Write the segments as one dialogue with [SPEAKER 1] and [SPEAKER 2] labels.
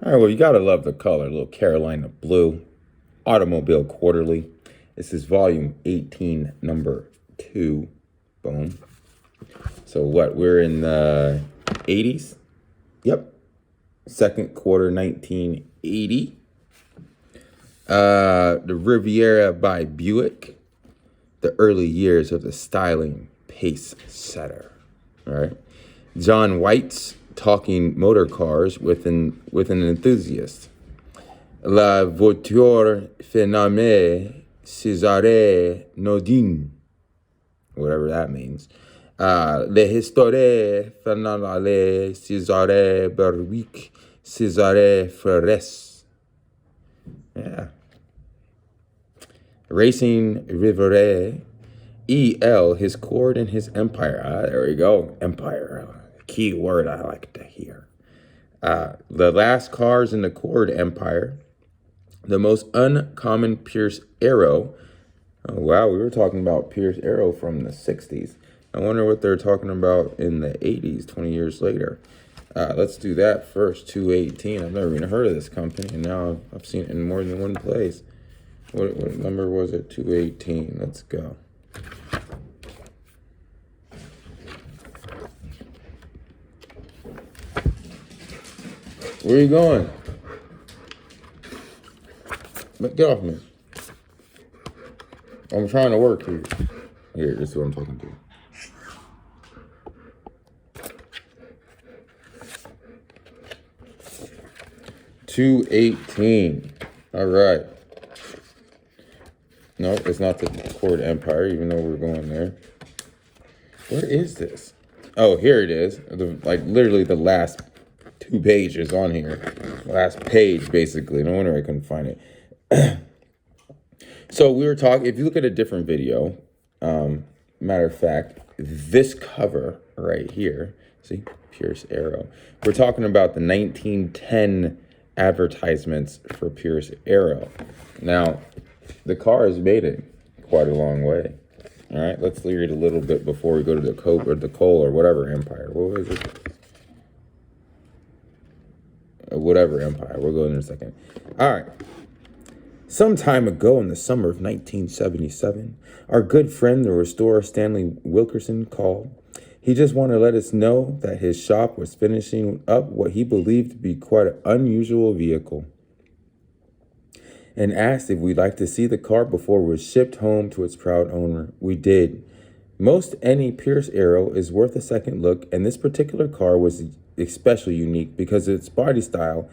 [SPEAKER 1] All right, well, you got to love the color. A little Carolina blue. Automobile Quarterly. This is volume 18, number 2. Boom. So what? We're in the 80s? Yep. Second quarter, 1980. The Riviera by Buick. The early years of the styling pace setter. All right. John White's Talking Motor Cars with an enthusiast. La voiture phénomène César Nodin, whatever that means. Les histoires phénoménales César Berwick César Ferres. Yeah. Racing Rivere. E.L. His Cord and His Empire. There we go. Empire. Key word I like to hear. The last cars in the Cord Empire. The most uncommon Pierce Arrow. Oh, wow, we were talking about Pierce Arrow from the 60s. I wonder what they're talking about in the 80s, 20 years later. Let's do that first. 218. I've never even heard of this company, and now I've seen it in more than one place. What number was it? 218. Let's go. Where are you going? Get off me. I'm trying to work here. Here, this is what I'm talking to. $218. All right. No, it's not the Cord Empire, even though we're going there. What is this? Oh, here it is. Literally the last 2 pages on here. Last page, basically. No wonder I couldn't find it. So we were talking, if you look at a different video, matter of fact, this cover right here, see, Pierce Arrow. We're talking about the 1910 advertisements for Pierce Arrow. Now, the car has made it quite a long way. All right, let's read a little bit before we go to the Cole or whatever empire. What was it? Whatever empire. We'll go in a second. All right. Some time ago in the summer of 1977, our good friend, the restorer Stanley Wilkerson, called. He just wanted to let us know that his shop was finishing up what he believed to be quite an unusual vehicle, and asked if we'd like to see the car before it was shipped home to its proud owner. We did. Most any Pierce Arrow is worth a second look, and this particular car was especially unique because of its body style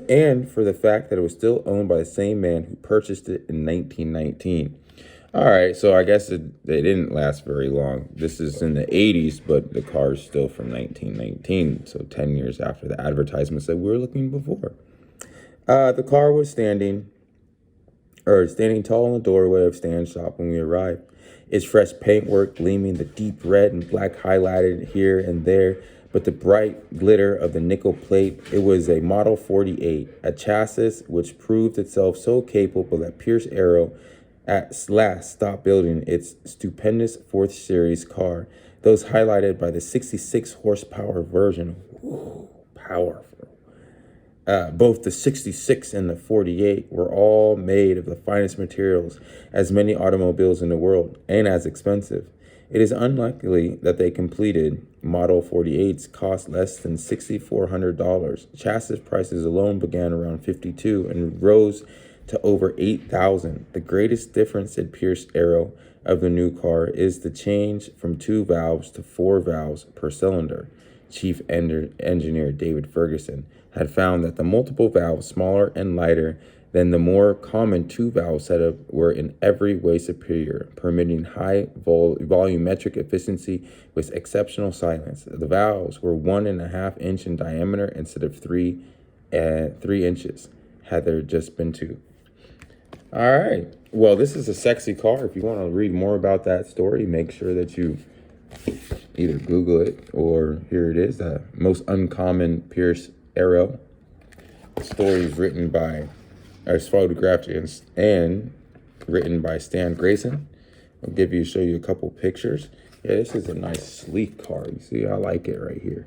[SPEAKER 1] and for the fact that it was still owned by the same man who purchased it in 1919. All right, so I guess they didn't last very long. This is in the 80s, but the car is still from 1919, so 10 years after the advertisements that we were looking before. The car was standing tall in the doorway of Stan's shop when we arrived. Its fresh paintwork gleaming, the deep red and black highlighted here and there, but the bright glitter of the nickel plate. It was a Model 48, a chassis which proved itself so capable that Pierce Arrow at last stopped building its stupendous 4th Series car, those highlighted by the 66 horsepower version. Ooh, powerful. Both the 66 and the 48 were all made of the finest materials, as many automobiles in the world, and as expensive. It is unlikely that they completed Model 48s cost less than $6,400. Chassis prices alone began around $52 and rose to over $8,000. The greatest difference, said Pierce Arrow of the new car, is the change from 2 valves to 4 valves per cylinder. Chief Engineer David Ferguson had found that the multiple valves, smaller and lighter than the more common 2-valve setup, were in every way superior, permitting high volumetric efficiency with exceptional silence. The valves were 1.5 inch in diameter instead of 3 inches, had there just been 2. All right. Well, this is a sexy car. If you want to read more about that story, make sure that you either Google it or here it is, the most uncommon Pierce Arrow. The story is written by, photographed and written by Stan Grayson. I'll show you a couple pictures. Yeah, this is a nice sleek car. You see, I like it right here.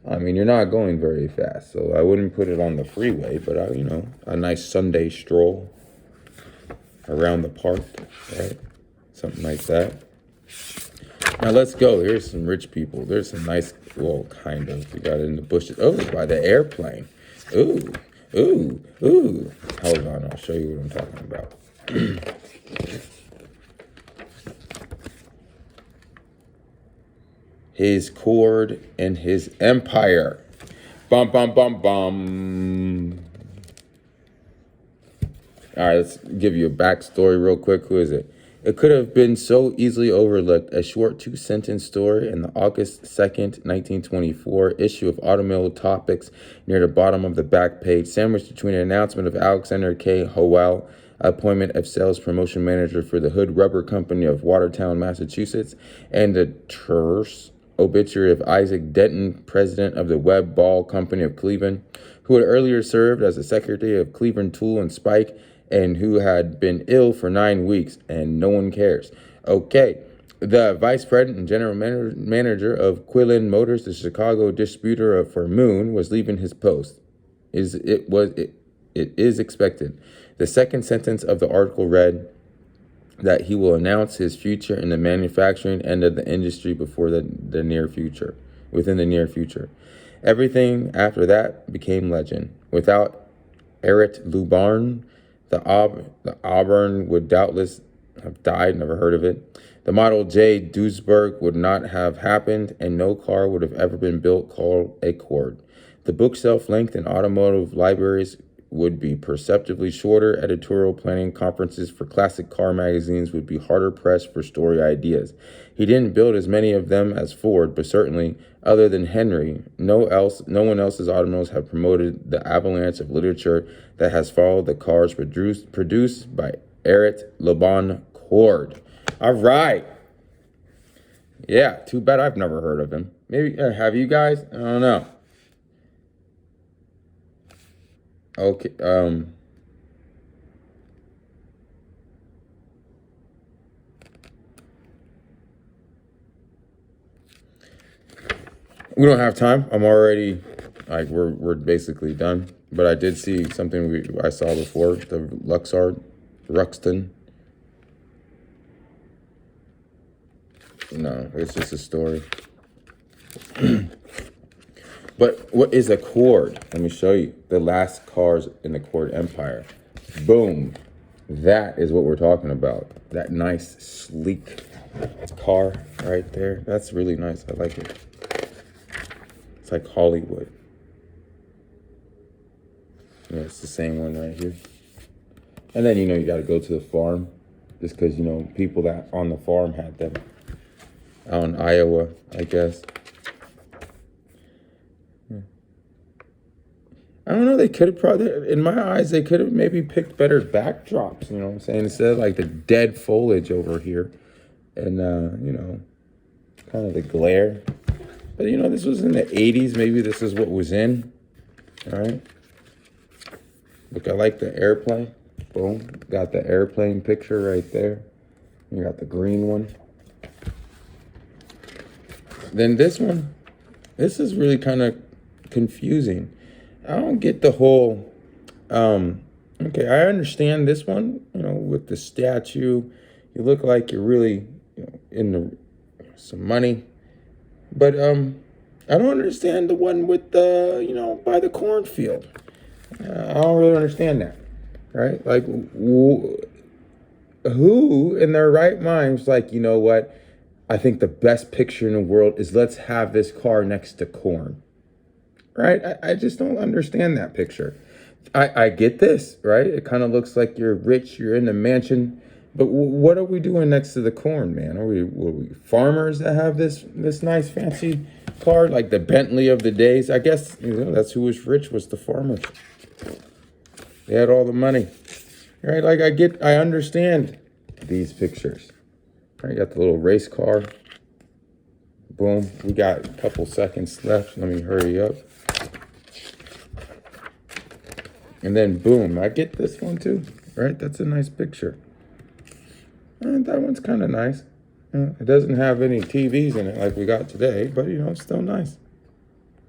[SPEAKER 1] I mean, you're not going very fast, so I wouldn't put it on the freeway, but, a nice Sunday stroll around the park, right? Something like that. Now let's go. Here's some rich people. There's some nice, well, kind of. We got it in the bushes. Oh, by the airplane. Ooh, ooh, ooh. Hold on, I'll show you what I'm talking about. His cord and his empire. Bum, bum, bum, bum. All right, let's give you a backstory real quick. Who is it? It could have been so easily overlooked. A short 2-sentence story in the August 2nd, 1924 issue of Automobile Topics near the bottom of the back page, sandwiched between an announcement of Alexander K. Howell, appointment of sales promotion manager for the Hood Rubber Company of Watertown, Massachusetts, and the terse obituary of Isaac Denton, president of the Webb Ball Company of Cleveland, who had earlier served as the secretary of Cleveland Tool and Spike, and who had been ill for 9 weeks, and no one cares. Okay, the vice president and general manager of Quillen Motors, the Chicago distributor for Moon, was leaving his post. It is expected. The second sentence of the article read that he will announce his future in the manufacturing end of the industry before the near future, within the near future. Everything after that became legend. Without Eret Lubarn, the Auburn would doubtless have died, never heard of it. The Model J Duisburg would not have happened, and no car would have ever been built called a Cord. The bookshelf length in automotive libraries would be perceptibly shorter. Editorial planning conferences for classic car magazines would be harder pressed for story ideas. He didn't build as many of them as Ford, but certainly, other than Henry, no one else's automobiles have promoted the avalanche of literature that has followed the cars produced by Eret Laban Cord. All right. Yeah, too bad I've never heard of him. Maybe, have you guys? I don't know. Okay, we don't have time. I'm already, like, we're basically done. But I did see something I saw before, the Ruxton. No, it's just a story. But what is a Cord? Let me show you. The last cars in the Cord Empire. Boom. That is what we're talking about. That nice, sleek car right there. That's really nice. I like it. It's like Hollywood. Yeah, it's the same one right here. And then, you got to go to the farm. Just because, people that on the farm had them. Out in Iowa, I guess. I don't know. They could have probably, in my eyes, they could have maybe picked better backdrops. You know what I'm saying? Instead of like the dead foliage over here, and kind of the glare. But this was in the '80s. Maybe this is what was in. All right. Look, I like the airplane. Boom. Got the airplane picture right there. You got the green one. Then this one. This is really kind of confusing. I don't get the whole, okay, I understand this one, with the statue. You look like you're really in some money. But I don't understand the one with the, by the cornfield. I don't really understand that, right? Like, who in their right mind was like, you know what? I think the best picture in the world is let's have this car next to corn. Right? I just don't understand that picture. I get this, right? It kind of looks like you're rich, you're in the mansion, but what are we doing next to the corn, man? Are we farmers that have this nice fancy car, like the Bentley of the days? I guess that's who was rich, was the farmers. They had all the money, right? Like I understand these pictures. I got the little race car. Boom. We got a couple seconds left. Let me hurry up. And then boom, I get this one too, right? That's a nice picture. And that one's kind of nice. It doesn't have any TVs in it like we got today, but it's still nice.